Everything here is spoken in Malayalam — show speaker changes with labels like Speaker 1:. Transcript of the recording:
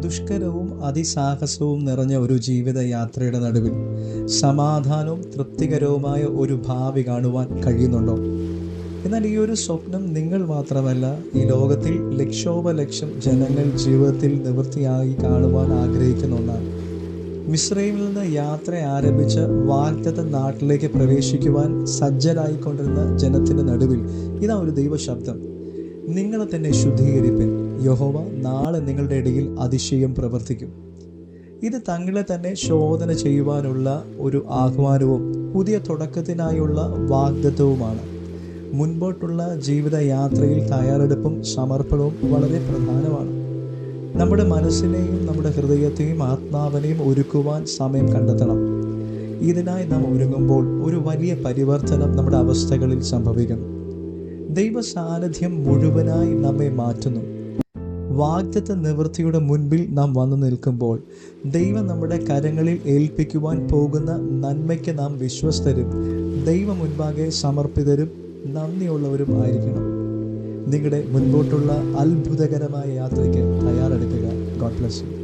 Speaker 1: ദുഷ്കരവും അതിസാഹസവും നിറഞ്ഞ ഒരു ജീവിതയാത്രയുടെ നടുവിൽ സമാധാനവും തൃപ്തികരവുമായ ഒരു ഭാവി കാണുവാൻ കഴിയുന്നുണ്ടോ? എന്നാൽ ഈ ഒരു സ്വപ്നം നിങ്ങൾ മാത്രമല്ല, ഈ ലോകത്തിൽ ലക്ഷോപലക്ഷം ജനങ്ങൾ ജീവിതത്തിൽ നിവൃത്തിയായി കാണുവാൻ ആഗ്രഹിക്കുന്ന ഒന്നാണ്. മിസ്രൈമിൽ നിന്ന് യാത്ര ആരംഭിച്ച വാഗ്ദത്ത നാട്ടിലേക്ക് പ്രവേശിക്കുവാൻ സജ്ജരായിക്കൊണ്ടിരുന്ന ജനത്തിൻ്റെ നടുവിൽ ഇതാ ഒരു ദൈവശബ്ദം: നിങ്ങളെ തന്നെ ശുദ്ധീകരിപ്പിൻ, യഹോവ നാളെ നിങ്ങളുടെ ഇടയിൽ അതിശയം പ്രവർത്തിക്കും. ഇത് തങ്ങളെ തന്നെ ശോധന ചെയ്യുവാനുള്ള ഒരു ആഹ്വാനവും പുതിയ തുടക്കത്തിനായുള്ള വാഗ്ദത്തവുമാണ്. മുൻപോട്ടുള്ള ജീവിതയാത്രയിൽ തയ്യാറെടുപ്പും സമർപ്പണവും വളരെ പ്രധാനമാണ്. നമ്മുടെ മനസ്സിനെയും നമ്മുടെ ഹൃദയത്തെയും ആത്മാവിനെയും ഒരുക്കുവാൻ സമയം കണ്ടെത്തണം. ഇതിനായി നാം ഒരുങ്ങുമ്പോൾ ഒരു വലിയ പരിവർത്തനം നമ്മുടെ അവസ്ഥകളിൽ സംഭവിക്കുന്നു. ദൈവ സാന്നിധ്യം മുഴുവനായി നമ്മെ മാറ്റുന്നു. വാഗ്ദത്ത നിവൃത്തിയുടെ മുൻപിൽ നാം വന്നു നിൽക്കുമ്പോൾ ദൈവം നമ്മുടെ കരങ്ങളിൽ ഏൽപ്പിക്കുവാൻ പോകുന്ന നന്മയ്ക്ക് നാം വിശ്വസ്തരും ദൈവം മുൻപാകെ സമർപ്പിതരും നന്ദിയുള്ളവരും ആയിരിക്കണം. നിങ്ങളുടെ മുൻപോട്ടുള്ള അത്ഭുതകരമായ യാത്രയ്ക്ക് തയ്യാറെടുക്കുക. God bless you.